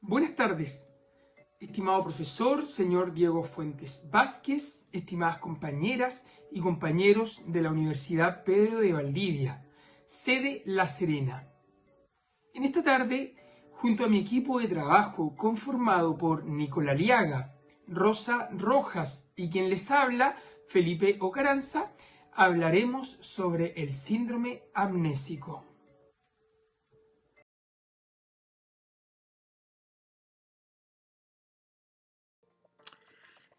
Buenas tardes, estimado profesor, señor Diego Fuentes Vázquez, estimadas compañeras y compañeros de la Universidad Pedro de Valdivia, sede La Serena. En esta tarde, junto a mi equipo de trabajo conformado por Nicola Liaga, Rosa Rojas y quien les habla, Felipe Ocaranza, hablaremos sobre el síndrome amnésico.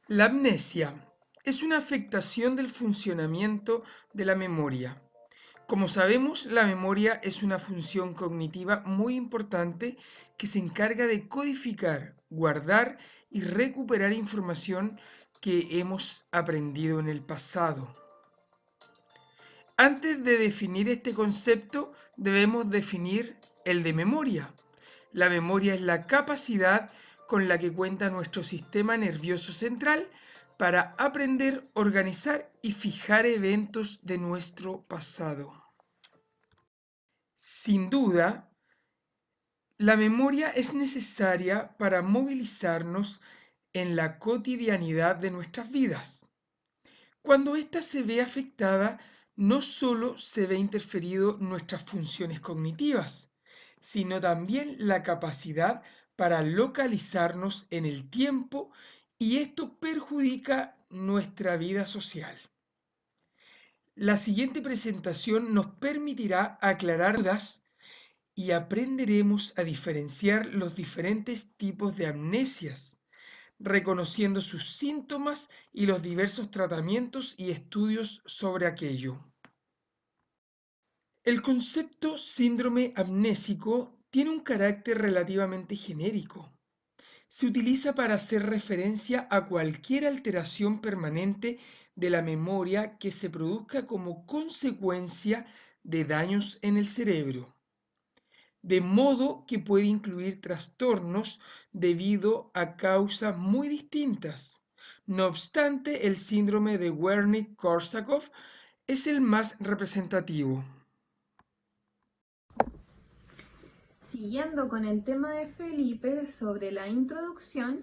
La amnesia es una afectación del funcionamiento de la memoria. Como sabemos, la memoria es una función cognitiva muy importante que se encarga de codificar, guardar y recuperar información que hemos aprendido en el pasado. Antes de definir este concepto, debemos definir el de memoria. La memoria es la capacidad con la que cuenta nuestro sistema nervioso central para aprender, organizar y fijar eventos de nuestro pasado. Sin duda, la memoria es necesaria para movilizarnos en la cotidianidad de nuestras vidas. Cuando ésta se ve afectada, no solo se ve interferido nuestras funciones cognitivas, sino también la capacidad para localizarnos en el tiempo, y esto perjudica nuestra vida social. La siguiente presentación nos permitirá aclarar dudas y aprenderemos a diferenciar los diferentes tipos de amnesias, reconociendo sus síntomas y los diversos tratamientos y estudios sobre aquello. El concepto síndrome amnésico tiene un carácter relativamente genérico. Se utiliza para hacer referencia a cualquier alteración permanente de la memoria que se produzca como consecuencia de daños en el cerebro, de modo que puede incluir trastornos debido a causas muy distintas. No obstante, el síndrome de Wernicke-Korsakoff es el más representativo. Siguiendo con el tema de Felipe sobre la introducción,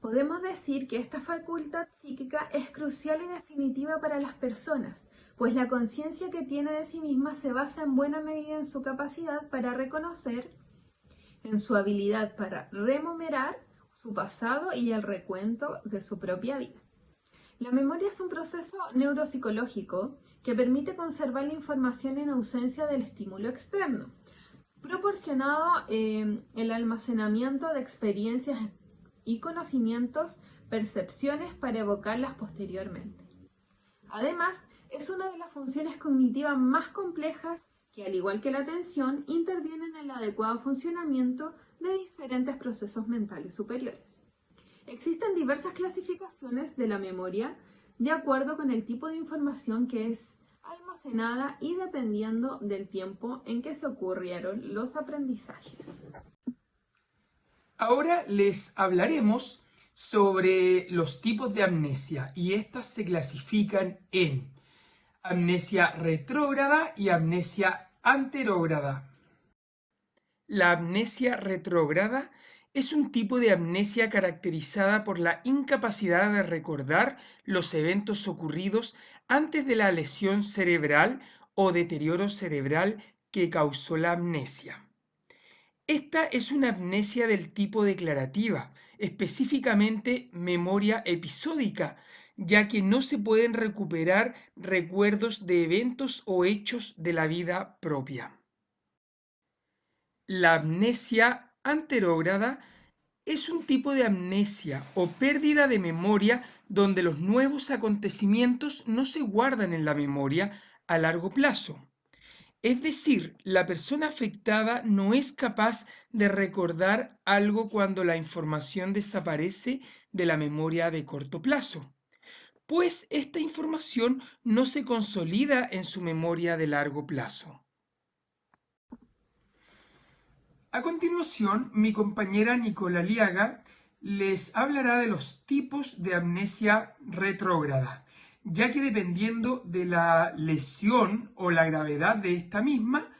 podemos decir que esta facultad psíquica es crucial y definitiva para las personas, pues la conciencia que tiene de sí misma se basa en buena medida en su capacidad para reconocer, en su habilidad para rememorar su pasado y el recuento de su propia vida. La memoria es un proceso neuropsicológico que permite conservar la información en ausencia del estímulo externo, proporcionado el almacenamiento de experiencias y conocimientos, percepciones para evocarlas posteriormente. Además, es una de las funciones cognitivas más complejas que, al igual que la atención, intervienen en el adecuado funcionamiento de diferentes procesos mentales superiores. Existen diversas clasificaciones de la memoria de acuerdo con el tipo de información que es almacenada y dependiendo del tiempo en que se ocurrieron los aprendizajes. Ahora les hablaremos sobre los tipos de amnesia, y estas se clasifican en amnesia retrógrada y amnesia anterógrada. La amnesia retrógrada es un tipo de amnesia caracterizada por la incapacidad de recordar los eventos ocurridos antes de la lesión cerebral o deterioro cerebral que causó la amnesia. Esta es una amnesia del tipo declarativa, específicamente memoria episódica, ya que no se pueden recuperar recuerdos de eventos o hechos de la vida propia. La amnesia anterógrada es un tipo de amnesia o pérdida de memoria donde los nuevos acontecimientos no se guardan en la memoria a largo plazo. Es decir, la persona afectada no es capaz de recordar algo cuando la información desaparece de la memoria de corto plazo, pues esta información no se consolida en su memoria de largo plazo. A continuación, mi compañera Nicola Liaga les hablará de los tipos de amnesia retrógrada, ya que dependiendo de la lesión o la gravedad de esta misma,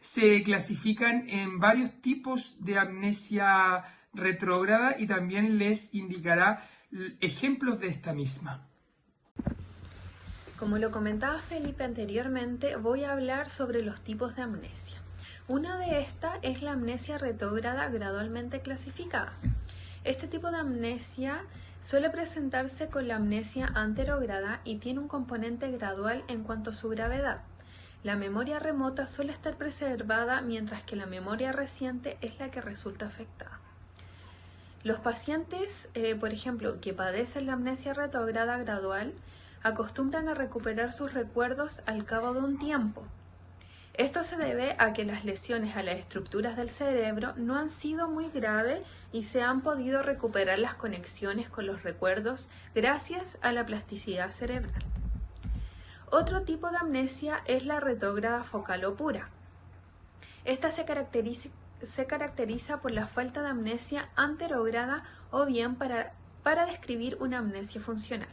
se clasifican en varios tipos de amnesia retrógrada y también les indicará ejemplos de esta misma. Como lo comentaba Felipe anteriormente, voy a hablar sobre los tipos de amnesia. Una de estas es la amnesia retrógrada gradualmente clasificada. Este tipo de amnesia suele presentarse con la amnesia anterograda y tiene un componente gradual en cuanto a su gravedad. La memoria remota suele estar preservada mientras que la memoria reciente es la que resulta afectada. Los pacientes, por ejemplo, que padecen la amnesia retrógrada gradual, acostumbran a recuperar sus recuerdos al cabo de un tiempo. Esto se debe a que las lesiones a las estructuras del cerebro no han sido muy graves y se han podido recuperar las conexiones con los recuerdos gracias a la plasticidad cerebral. Otro tipo de amnesia es la retrógrada focal o pura. Esta se caracteriza por la falta de amnesia anterograda o bien para describir una amnesia funcional.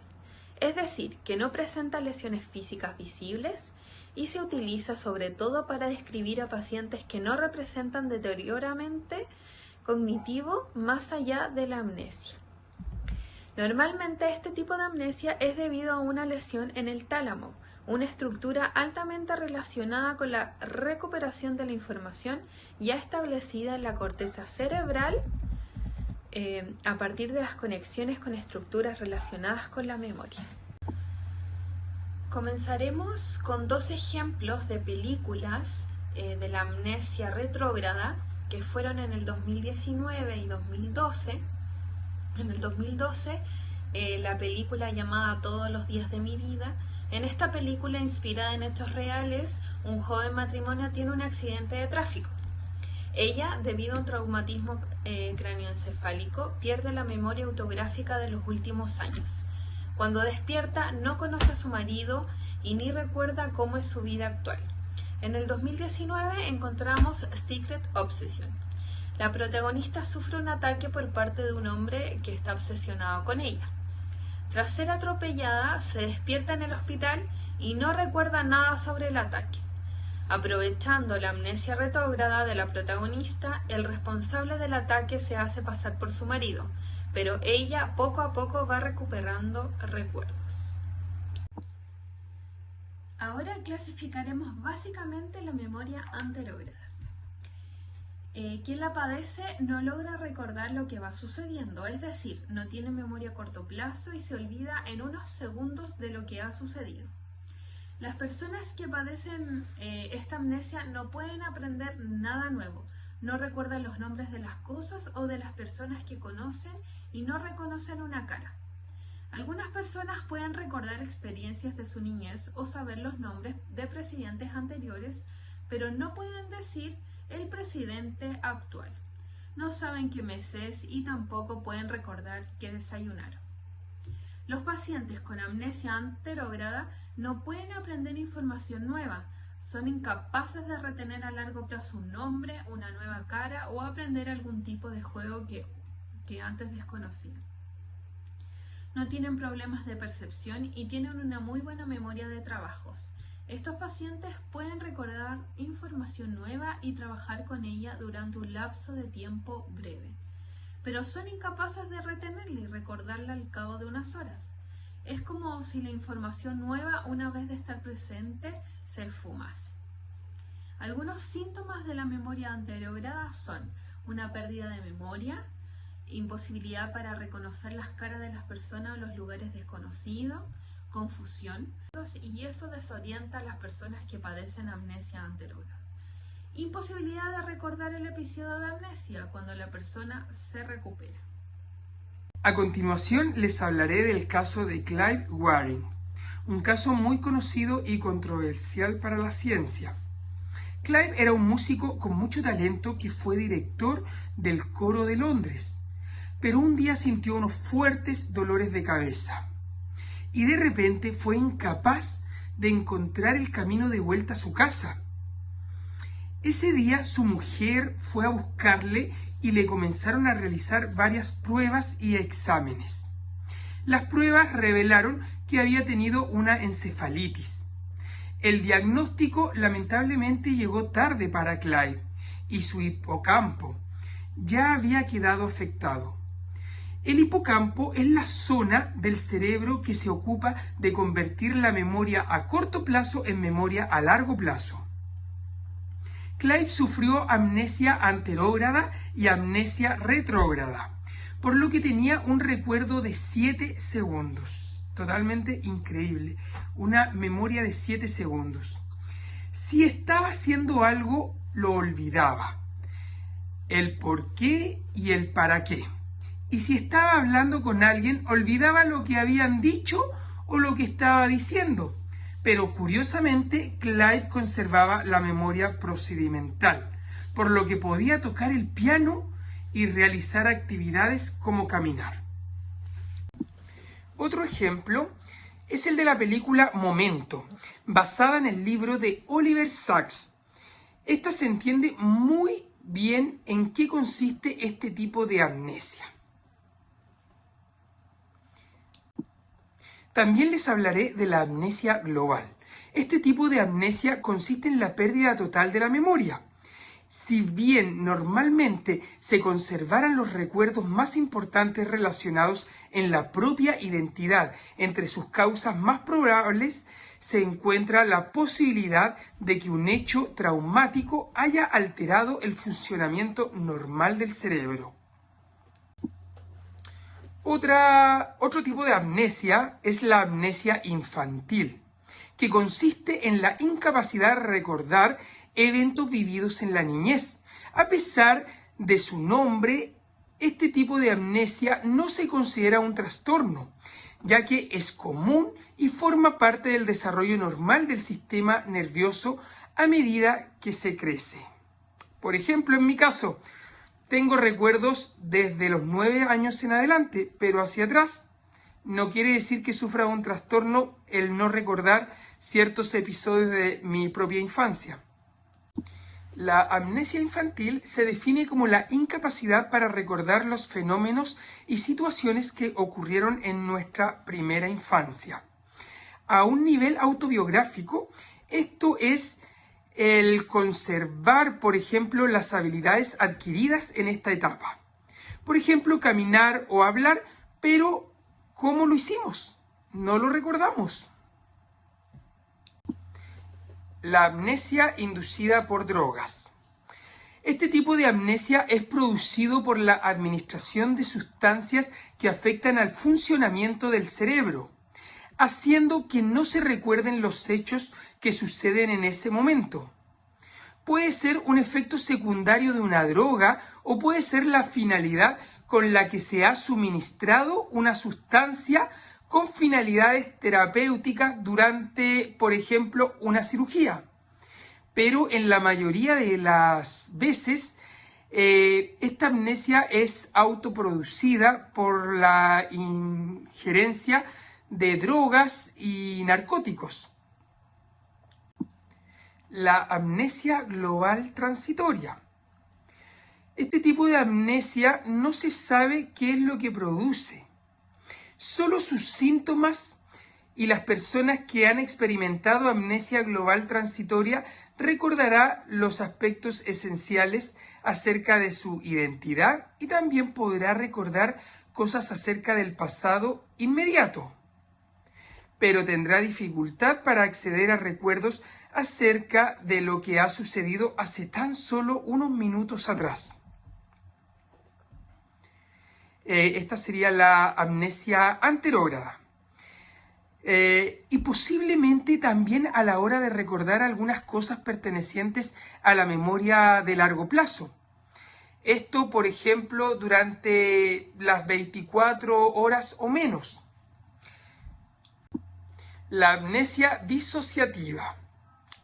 Es decir, que no presenta lesiones físicas visibles y se utiliza sobre todo para describir a pacientes que no representan deterioramiento cognitivo más allá de la amnesia. Normalmente este tipo de amnesia es debido a una lesión en el tálamo, una estructura altamente relacionada con la recuperación de la información ya establecida en la corteza cerebral a partir de las conexiones con estructuras relacionadas con la memoria. Comenzaremos con dos ejemplos de películas de la amnesia retrógrada que fueron en el 2019 y 2012. En el 2012, la película llamada Todos los días de mi vida. En esta película, inspirada en hechos reales, un joven matrimonio tiene un accidente de tráfico. Ella, debido a un traumatismo cráneoencefálico, pierde la memoria autográfica de los últimos años. Cuando despierta, no conoce a su marido y ni recuerda cómo es su vida actual. En el 2019 encontramos Secret Obsession. La protagonista sufre un ataque por parte de un hombre que está obsesionado con ella. Tras ser atropellada, se despierta en el hospital y no recuerda nada sobre el ataque. Aprovechando la amnesia retrógrada de la protagonista, el responsable del ataque se hace pasar por su marido, pero ella poco a poco va recuperando recuerdos. Ahora clasificaremos básicamente la memoria anterograda. Quien la padece no logra recordar lo que va sucediendo, es decir, no tiene memoria a corto plazo y se olvida en unos segundos de lo que ha sucedido. Las personas que padecen esta amnesia no pueden aprender nada nuevo, no recuerdan los nombres de las cosas o de las personas que conocen y no reconocen una cara. Algunas personas pueden recordar experiencias de su niñez o saber los nombres de presidentes anteriores, pero no pueden decir el presidente actual. No saben qué mes es y tampoco pueden recordar qué desayunaron. Los pacientes con amnesia anterograda no pueden aprender información nueva, son incapaces de retener a largo plazo un nombre, una nueva cara o aprender algún tipo de juego que antes desconocían. No tienen problemas de percepción y tienen una muy buena memoria de trabajos. Estos pacientes pueden recordar información nueva y trabajar con ella durante un lapso de tiempo breve, pero son incapaces de retenerla y recordarla al cabo de unas horas. Es como si la información nueva, una vez de estar presente, se esfumase. Algunos síntomas de la memoria anterograda son una pérdida de memoria, imposibilidad para reconocer las caras de las personas o los lugares desconocidos, confusión, y eso desorienta a las personas que padecen amnesia anterograda. Imposibilidad de recordar el episodio de amnesia cuando la persona se recupera. A continuación les hablaré del caso de Clive Waring, un caso muy conocido y controversial para la ciencia. Clive era un músico con mucho talento que fue director del coro de Londres, pero un día sintió unos fuertes dolores de cabeza y de repente fue incapaz de encontrar el camino de vuelta a su casa. Ese día su mujer fue a buscarle y le comenzaron a realizar varias pruebas y exámenes. Las pruebas revelaron que había tenido una encefalitis. El diagnóstico lamentablemente llegó tarde para Clive y su hipocampo, ya había quedado afectado. El hipocampo es la zona del cerebro que se ocupa de convertir la memoria a corto plazo en memoria a largo plazo. Clive sufrió amnesia anterógrada y amnesia retrógrada, por lo que tenía un recuerdo de 7 segundos. Totalmente increíble, una memoria de 7 segundos. Si estaba haciendo algo, lo olvidaba. El por qué y el para qué. Y si estaba hablando con alguien, olvidaba lo que habían dicho o lo que estaba diciendo. Pero curiosamente, Clive conservaba la memoria procedimental, por lo que podía tocar el piano y realizar actividades como caminar. Otro ejemplo es el de la película Momento, basada en el libro de Oliver Sacks. Esta se entiende muy bien en qué consiste este tipo de amnesia. También les hablaré de la amnesia global. Este tipo de amnesia consiste en la pérdida total de la memoria. Si bien normalmente se conservaran los recuerdos más importantes relacionados en la propia identidad, entre sus causas más probables se encuentra la posibilidad de que un hecho traumático haya alterado el funcionamiento normal del cerebro. Otro tipo de amnesia es la amnesia infantil, que consiste en la incapacidad de recordar eventos vividos en la niñez. A pesar de su nombre, este tipo de amnesia no se considera un trastorno, ya que es común y forma parte del desarrollo normal del sistema nervioso a medida que se crece. Por ejemplo, en mi caso, tengo recuerdos desde los 9 años en adelante, pero hacia atrás. No quiere decir que sufra un trastorno el no recordar ciertos episodios de mi propia infancia. La amnesia infantil se define como la incapacidad para recordar los fenómenos y situaciones que ocurrieron en nuestra primera infancia. A un nivel autobiográfico, esto es el conservar, por ejemplo, las habilidades adquiridas en esta etapa. Por ejemplo, caminar o hablar, pero ¿cómo lo hicimos? No lo recordamos. La amnesia inducida por drogas. Este tipo de amnesia es producido por la administración de sustancias que afectan al funcionamiento del cerebro, haciendo que no se recuerden los hechos que suceden en ese momento. Puede ser un efecto secundario de una droga o puede ser la finalidad con la que se ha suministrado una sustancia con finalidades terapéuticas durante, por ejemplo, una cirugía. Pero en la mayoría de las veces, esta amnesia es autoproducida por la injerencia de drogas y narcóticos. La amnesia global transitoria. Este tipo de amnesia no se sabe qué es lo que produce, solo sus síntomas, y las personas que han experimentado amnesia global transitoria recordará los aspectos esenciales acerca de su identidad y también podrá recordar cosas acerca del pasado inmediato, pero tendrá dificultad para acceder a recuerdos acerca de lo que ha sucedido hace tan solo unos minutos atrás. Esta sería la amnesia anterógrada. Y posiblemente también a la hora de recordar algunas cosas pertenecientes a la memoria de largo plazo. Esto, por ejemplo, durante las 24 horas o menos. La amnesia disociativa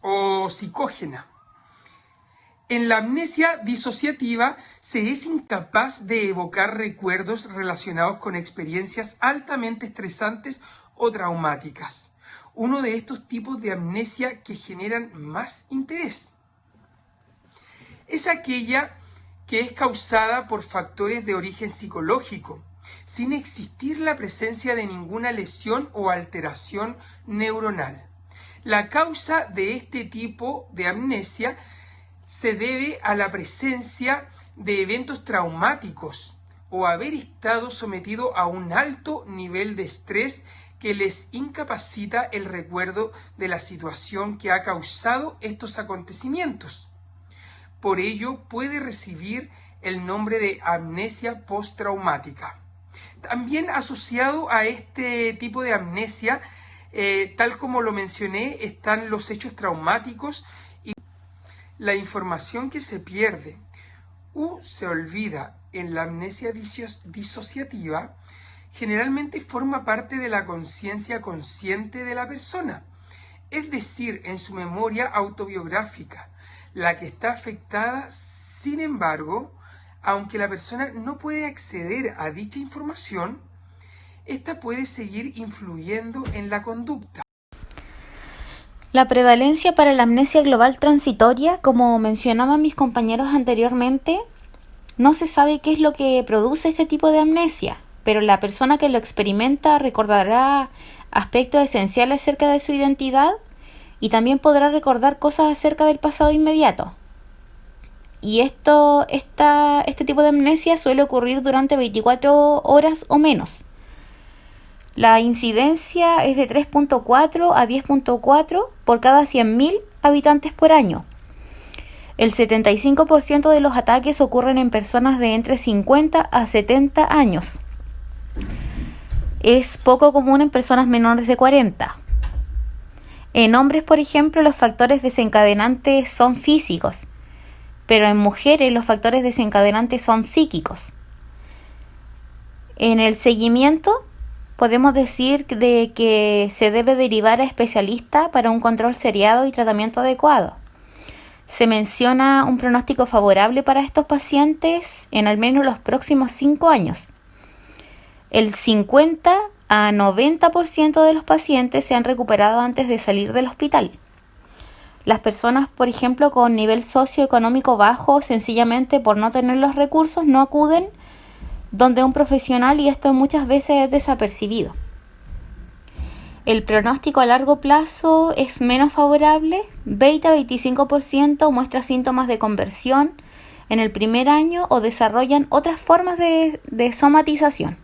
o psicógena. En la amnesia disociativa se es incapaz de evocar recuerdos relacionados con experiencias altamente estresantes o traumáticas. Uno de estos tipos de amnesia que generan más interés es aquella que es causada por factores de origen psicológico, sin existir la presencia de ninguna lesión o alteración neuronal. La causa de este tipo de amnesia se debe a la presencia de eventos traumáticos o haber estado sometido a un alto nivel de estrés que les incapacita el recuerdo de la situación que ha causado estos acontecimientos. Por ello puede recibir el nombre de amnesia postraumática. También asociado a este tipo de amnesia, tal como lo mencioné, están los hechos traumáticos y la información que se pierde o se olvida en la amnesia disociativa generalmente forma parte de la conciencia consciente de la persona, es decir, en su memoria autobiográfica, la que está afectada. Sin embargo, aunque la persona no puede acceder a dicha información, esta puede seguir influyendo en la conducta. La prevalencia para la amnesia global transitoria, como mencionaban mis compañeros anteriormente, no se sabe qué es lo que produce este tipo de amnesia, pero la persona que lo experimenta recordará aspectos esenciales acerca de su identidad y también podrá recordar cosas acerca del pasado inmediato. Y este tipo de amnesia suele ocurrir durante 24 horas o menos. La incidencia es de 3.4 a 10.4 por cada 100.000 habitantes por año. El 75% de los ataques ocurren en personas de entre 50 a 70 años. Es poco común en personas menores de 40. En hombres, por ejemplo, los factores desencadenantes son físicos, pero en mujeres los factores desencadenantes son psíquicos. En el seguimiento podemos decir de que se debe derivar a especialistas para un control seriado y tratamiento adecuado. Se menciona un pronóstico favorable para estos pacientes en al menos los próximos 5 años. El 50 a 90% de los pacientes se han recuperado antes de salir del hospital. Las personas, por ejemplo, con nivel socioeconómico bajo, sencillamente por no tener los recursos, no acuden donde un profesional y esto muchas veces es desapercibido. El pronóstico a largo plazo es menos favorable, 20-25% muestra síntomas de conversión en el primer año o desarrollan otras formas de somatización.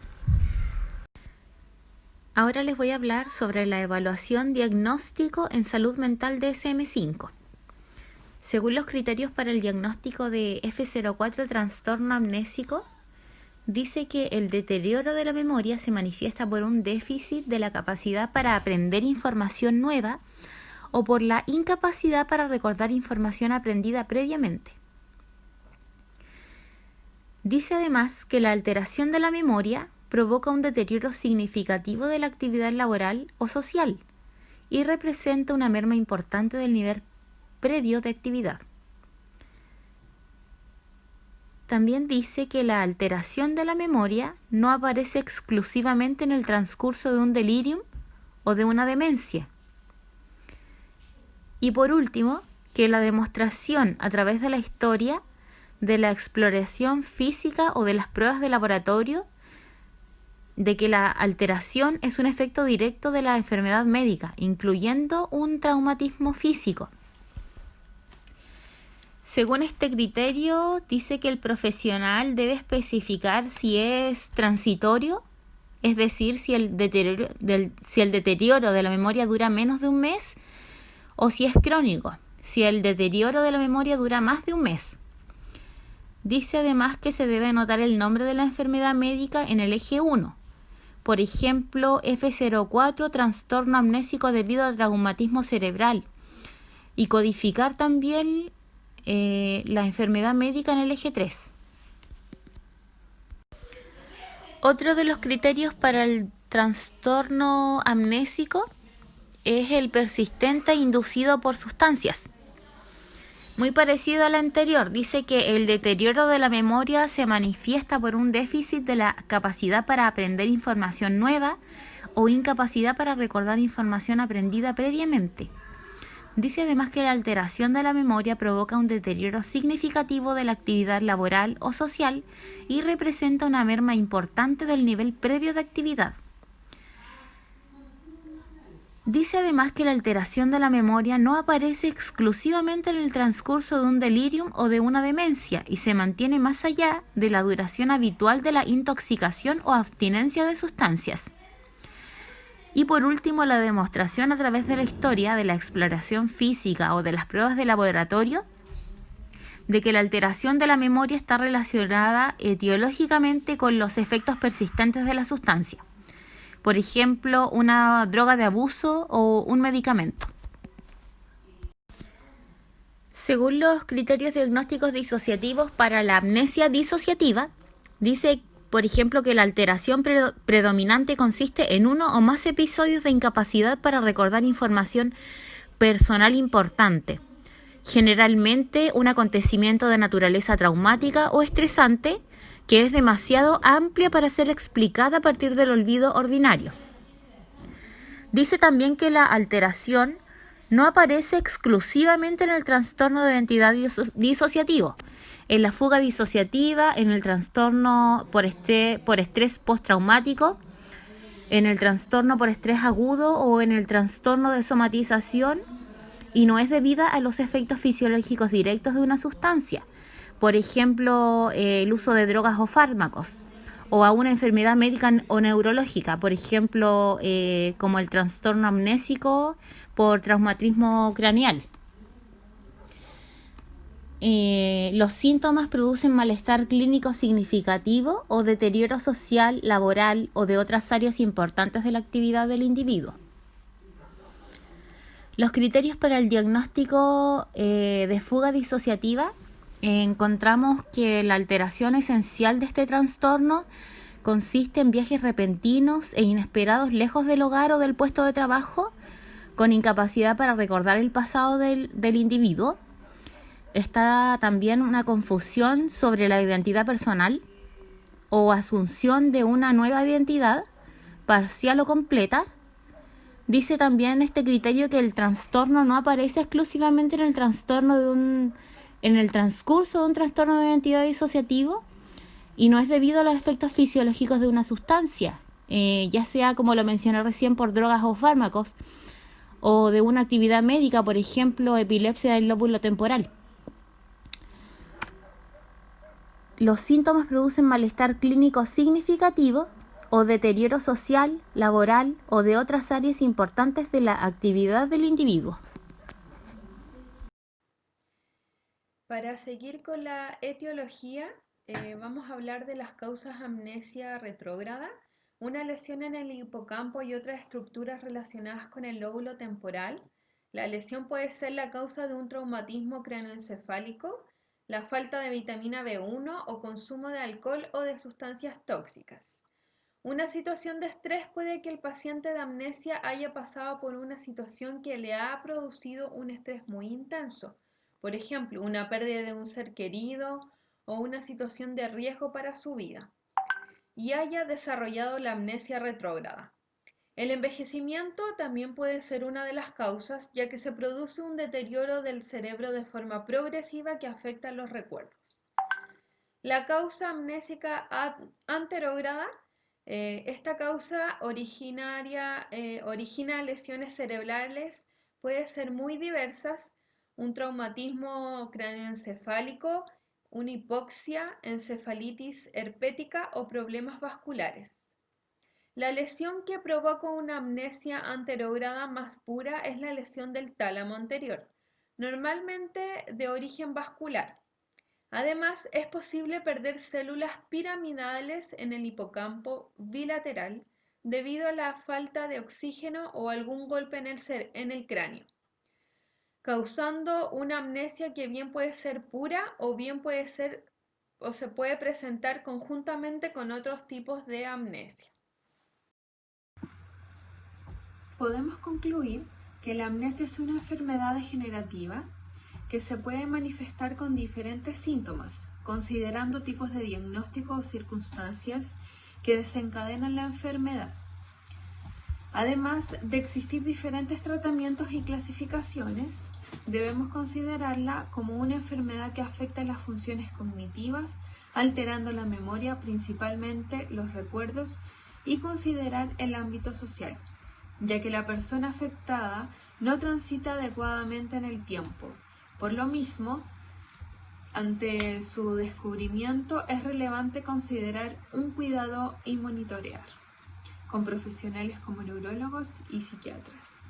Ahora les voy a hablar sobre la evaluación diagnóstico en salud mental DSM-5. Según los criterios para el diagnóstico de F04 trastorno amnésico, dice que el deterioro de la memoria se manifiesta por un déficit de la capacidad para aprender información nueva o por la incapacidad para recordar información aprendida previamente. Dice además que la alteración de la memoria provoca un deterioro significativo de la actividad laboral o social y representa una merma importante del nivel previo de actividad. También dice que la alteración de la memoria no aparece exclusivamente en el transcurso de un delirium o de una demencia. Y por último, que la demostración a través de la historia, de la exploración física o de las pruebas de laboratorio, de que la alteración es un efecto directo de la enfermedad médica, incluyendo un traumatismo físico. Según este criterio, dice que el profesional debe especificar si es transitorio, es decir, si el deterioro de la memoria dura menos de un mes, o si es crónico, si el deterioro de la memoria dura más de un mes. Dice además que se debe anotar el nombre de la enfermedad médica en el eje 1. Por ejemplo, F04, trastorno amnésico debido a traumatismo cerebral. Y codificar también la enfermedad médica en el eje 3. Otro de los criterios para el trastorno amnésico es el persistente inducido por sustancias. Muy parecido al anterior, dice que el deterioro de la memoria se manifiesta por un déficit de la capacidad para aprender información nueva o incapacidad para recordar información aprendida previamente. Dice además que la alteración de la memoria provoca un deterioro significativo de la actividad laboral o social y representa una merma importante del nivel previo de actividad. Dice además que la alteración de la memoria no aparece exclusivamente en el transcurso de un delirium o de una demencia y se mantiene más allá de la duración habitual de la intoxicación o abstinencia de sustancias. Y por último, la demostración a través de la historia, de la exploración física o de las pruebas de laboratorio, de que la alteración de la memoria está relacionada etiológicamente con los efectos persistentes de la sustancia. Por ejemplo, una droga de abuso o un medicamento. Según los criterios diagnósticos disociativos para la amnesia disociativa, dice, por ejemplo, que la alteración predominante consiste en uno o más episodios de incapacidad para recordar información personal importante, generalmente un acontecimiento de naturaleza traumática o estresante, que es demasiado amplia para ser explicada a partir del olvido ordinario. Dice también que la alteración no aparece exclusivamente en el trastorno de identidad disociativo, en la fuga disociativa, en el trastorno por estrés postraumático, en el trastorno por estrés agudo o en el trastorno de somatización, y no es debida a los efectos fisiológicos directos de una sustancia. Por ejemplo, el uso de drogas o fármacos, o a una enfermedad médica o neurológica, por ejemplo, como el trastorno amnésico por traumatismo craneal. Los síntomas producen malestar clínico significativo o deterioro social, laboral o de otras áreas importantes de la actividad del individuo. Los criterios para el diagnóstico de fuga disociativa, encontramos que la alteración esencial de este trastorno consiste en viajes repentinos e inesperados lejos del hogar o del puesto de trabajo, con incapacidad para recordar el pasado del individuo. Está también una confusión sobre la identidad personal o asunción de una nueva identidad, parcial o completa. Dice también este criterio que el trastorno no aparece exclusivamente en el transcurso de un trastorno de identidad disociativo y no es debido a los efectos fisiológicos de una sustancia, ya sea, como lo mencioné recién, por drogas o fármacos, o de una actividad médica, por ejemplo, epilepsia del lóbulo temporal. Los síntomas producen malestar clínico significativo o deterioro social, laboral o de otras áreas importantes de la actividad del individuo. Para seguir con la etiología, vamos a hablar de las causas amnesia retrógrada, una lesión en el hipocampo y otras estructuras relacionadas con el lóbulo temporal. La lesión puede ser la causa de un traumatismo craneoencefálico, la falta de vitamina B1 o consumo de alcohol o de sustancias tóxicas. Una situación de estrés puede que el paciente de amnesia haya pasado por una situación que le ha producido un estrés muy intenso. Por ejemplo, una pérdida de un ser querido o una situación de riesgo para su vida, y haya desarrollado la amnesia retrógrada. El envejecimiento también puede ser una de las causas, ya que se produce un deterioro del cerebro de forma progresiva que afecta los recuerdos. La causa amnésica anterógrada, esta causa origina lesiones cerebrales, puede ser muy diversas, un traumatismo craneoencefálico, una hipoxia, encefalitis herpética o problemas vasculares. La lesión que provoca una amnesia anterógrada más pura es la lesión del tálamo anterior, normalmente de origen vascular. Además, es posible perder células piramidales en el hipocampo bilateral debido a la falta de oxígeno o algún golpe en el cráneo, causando una amnesia que bien puede ser pura o bien se puede presentar conjuntamente con otros tipos de amnesia. Podemos concluir que la amnesia es una enfermedad degenerativa que se puede manifestar con diferentes síntomas, considerando tipos de diagnóstico o circunstancias que desencadenan la enfermedad. Además de existir diferentes tratamientos y clasificaciones, debemos considerarla como una enfermedad que afecta las funciones cognitivas, alterando la memoria, principalmente los recuerdos, y considerar el ámbito social. ya que la persona afectada no transita adecuadamente en el tiempo. Por lo mismo, ante su descubrimiento es relevante considerar un cuidado y monitorear con profesionales como neurólogos y psiquiatras.